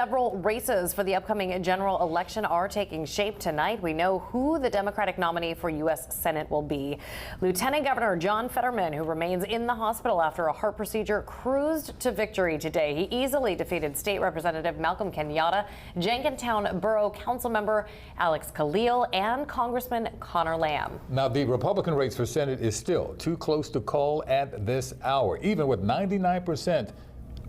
Several races for the upcoming general election are taking shape tonight. We know who the Democratic nominee for U.S. Senate will be. Lieutenant Governor John Fetterman, who remains in the hospital after a heart procedure, cruised to victory today. He easily defeated State Representative Malcolm Kenyatta, Jenkintown Borough Councilmember Alex Khalil, and Congressman Connor Lamb. Now, the Republican race for Senate is still too close to call at this hour, even with 99%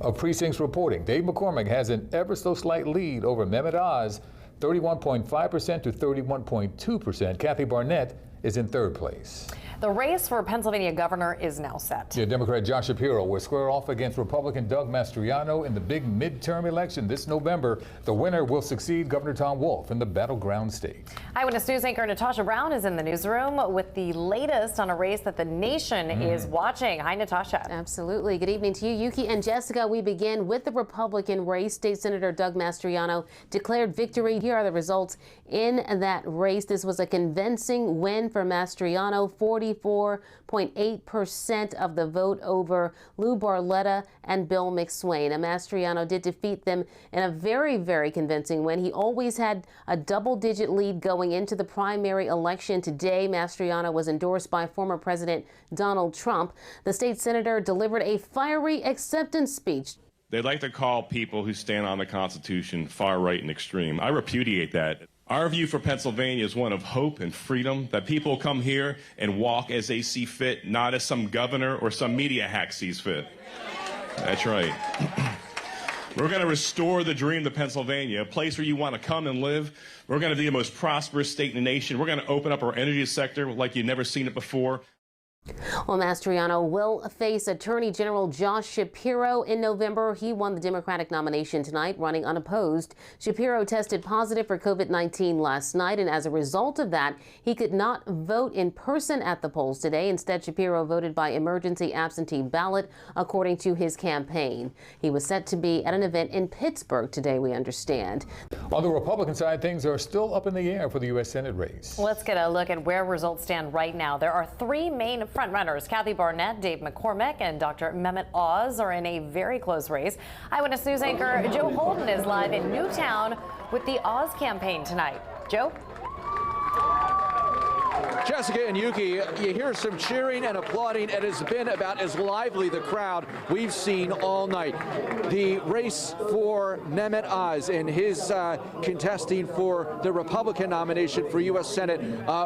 of precincts reporting. David McCormick has an ever so slight lead over Mehmet Oz, 31.5% to 31.2%. Kathy Barnette is in third place. The race for Pennsylvania governor is now set. Yeah, Democrat Josh Shapiro will square off against Republican Doug Mastriano in the big midterm election this November. The winner will succeed Governor Tom Wolf in the battleground state. Eyewitness News anchor Natasha Brown is in the newsroom with the latest on a race that the nation is watching. Hi, Natasha. Absolutely. Good evening to you, Yuki and Jessica. We begin with the Republican race. State Senator Doug Mastriano declared victory. Here are the results in that race. This was a convincing win for Mastriano. 44.8% of the vote over Lou Barletta and Bill McSwain. Mastriano did defeat them in a very, very convincing win. He always had a double-digit lead going into the primary election. Today, Mastriano was endorsed by former President Donald Trump. The state senator delivered a fiery acceptance speech. They'd like to call people who stand on the Constitution far right and extreme. I repudiate that. Our view for Pennsylvania is one of hope and freedom, that people come here and walk as they see fit, not as some governor or some media hack sees fit. That's right. We're going to restore the dream to Pennsylvania, a place where you want to come and live. We're going to be the most prosperous state in the nation. We're going to open up our energy sector like you've never seen it before. Well, Mastriano will face Attorney General Josh Shapiro in November. He won the Democratic nomination tonight, running unopposed. Shapiro tested positive for COVID-19 last night, and as a result of that, he could not vote in person at the polls today. Instead, Shapiro voted by emergency absentee ballot, according to his campaign. He was set to be at an event in Pittsburgh today, we understand. On the Republican side, things are still up in the air for the U.S. Senate race. Let's get a look at where results stand right now. There are three main frontrunners. Kathy Barnette, Dave McCormick, and Dr. Mehmet Oz are in a very close race. Eyewitness News anchor Joe Holden is live in Newtown with the Oz campaign tonight. Joe? Jessica and Yuki, you hear some cheering and applauding. It has been about as lively the crowd we've seen all night. The race for Mehmet Oz and his contesting for the Republican nomination for U.S. Senate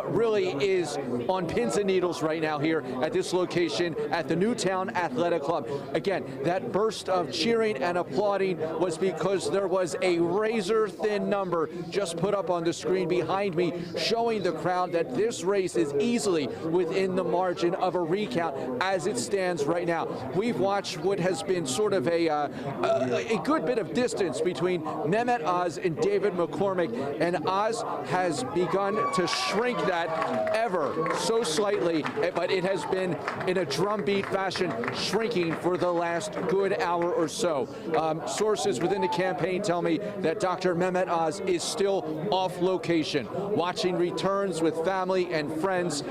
really is on pins and needles right now here at this location at the Newtown Athletic Club. Again, that burst of cheering and applauding was because there was a razor-thin number just put up on the screen behind me showing the crowd that this race is easily within the margin of a recount as it stands right now. We've watched what has been sort of a good bit of distance between Mehmet Oz and David McCormick, and Oz has begun to shrink that ever so slightly, but it has been in a drumbeat fashion shrinking for the last good hour or so. Sources within the campaign tell me that Dr. Mehmet Oz is still off location, watching returns with family and friends,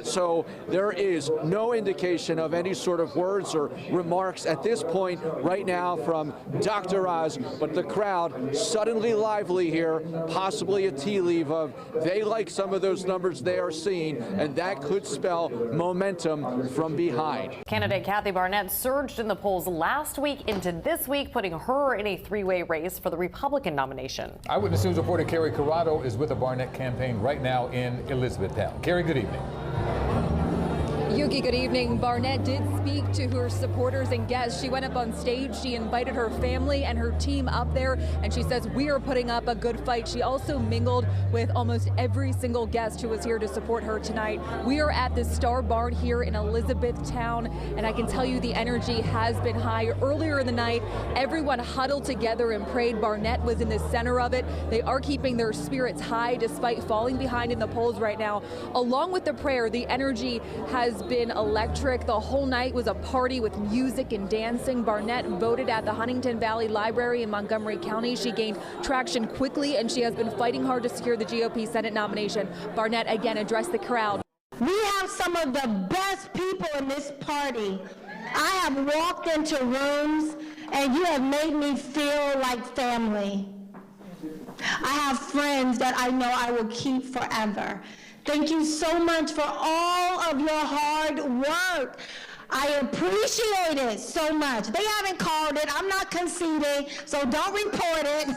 so there is no indication of any sort of words or remarks at this point right now from Dr. Oz, but the crowd suddenly lively here, possibly a tea leaf of they like some of those numbers they are seeing, and that could spell momentum from behind. Candidate Kathy Barnette surged in the polls last week into this week, putting her in a three-way race for the Republican nomination. Eyewitness News reporter Carrie Corrado is with the Barnette campaign right now in Elizabethtown. Carrie, good evening. Yuki, good evening. Barnette did speak to her supporters and guests. She went up on stage. She invited her family and her team up there, and she says, we are putting up a good fight. She also mingled with almost every single guest who was here to support her tonight. We are at the Star Barn here in Elizabethtown, and I can tell you the energy has been high. Earlier in the night, everyone huddled together and prayed. Barnette was in the center of it. They are keeping their spirits high despite falling behind in the polls right now. Along with the prayer, the energy has been electric. The whole night was a party with music and dancing. Barnette voted at the Huntington Valley Library in Montgomery County. She gained traction quickly, and she has been fighting hard to secure the GOP Senate nomination. Barnette again addressed the crowd. We have some of the best people in this party. I have walked into rooms and you have made me feel like family. I have friends that I know I will keep forever. Thank you so much for all of your hard work. I appreciate it so much. They haven't called it. I'm not conceding, so don't report it.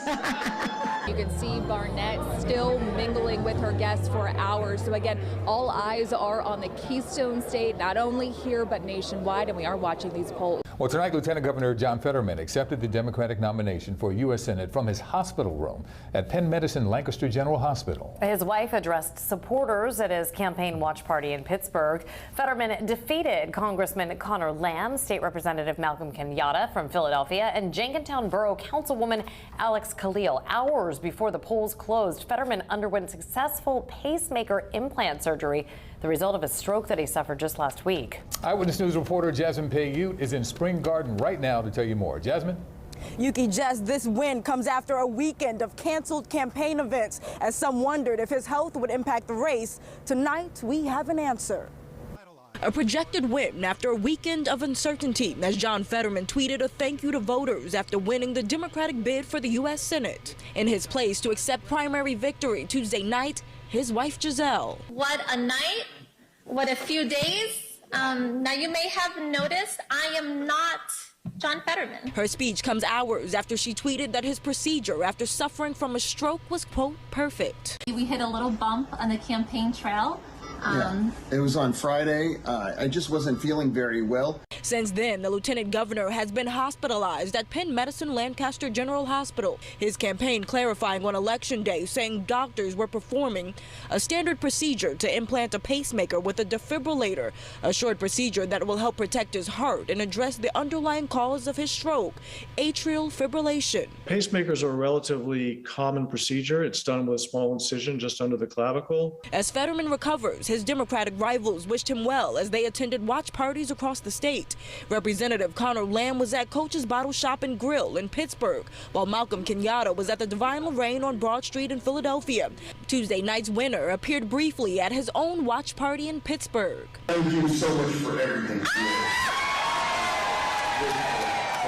You can see Barnette still mingling with her guests for hours. So again, all eyes are on the Keystone State, not only here but nationwide, and we are watching these polls. Well, tonight, Lieutenant Governor John Fetterman accepted the Democratic nomination for U.S. Senate from his hospital room at Penn Medicine Lancaster General Hospital. His wife addressed supporters at his campaign watch party in Pittsburgh. Fetterman defeated Congressman Connor Lamb, State Representative Malcolm Kenyatta from Philadelphia, and Jenkintown Borough Councilwoman Alex Khalil. Hours before the polls closed, Fetterman underwent successful pacemaker implant surgery, the result of a stroke that he suffered just last week. Eyewitness News reporter Jasmine Payute is in Spring Garden right now to tell you more. Jasmine? Yuki, Jess, this win comes after a weekend of canceled campaign events as some wondered if his health would impact the race. Tonight, we have an answer. A projected win after a weekend of uncertainty, as John Fetterman tweeted a thank you to voters after winning the Democratic bid for the U.S. Senate. In his place to accept primary victory Tuesday night, his wife Giselle. What a night, what a few days. Now you may have noticed I am not John Fetterman. Her speech comes hours after she tweeted that his procedure after suffering from a stroke was, quote, perfect. We hit a little bump on the campaign trail. Yeah, it was on Friday. I just wasn't feeling very well. Since then, the lieutenant governor has been hospitalized at Penn Medicine Lancaster General Hospital. His campaign clarifying on Election Day, saying doctors were performing a standard procedure to implant a pacemaker with a defibrillator, a short procedure that will help protect his heart and address the underlying cause of his stroke, atrial fibrillation. Pacemakers are a relatively common procedure. It's done with a small incision just under the clavicle. As Fetterman recovers, his Democratic rivals wished him well as they attended watch parties across the state. Representative Connor Lamb was at Coach's Bottle Shop and Grill in Pittsburgh, while Malcolm Kenyatta was at the Divine Lorraine on Broad Street in Philadelphia. Tuesday night's winner appeared briefly at his own watch party in Pittsburgh. Thank you so much for everything. From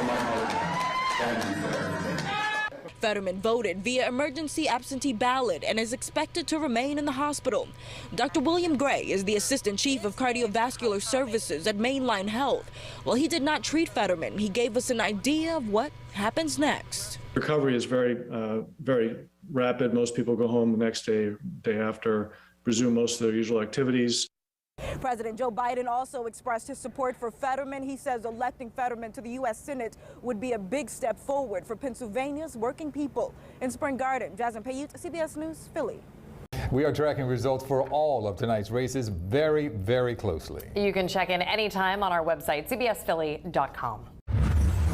my heart, thank you for everything. Fetterman voted via emergency absentee ballot and is expected to remain in the hospital. Dr. William Gray is the Assistant Chief of Cardiovascular Services at Mainline Health. While he did not treat Fetterman, he gave us an idea of what happens next. Recovery is very rapid. Most people go home the next day after, resume most of their usual activities. President Joe Biden also expressed his support for Fetterman. He says electing Fetterman to the U.S. Senate would be a big step forward for Pennsylvania's working people. In Spring Garden, Jasmine Payute, CBS News, Philly. We are tracking results for all of tonight's races very, very closely. You can check in anytime on our website, cbsphilly.com.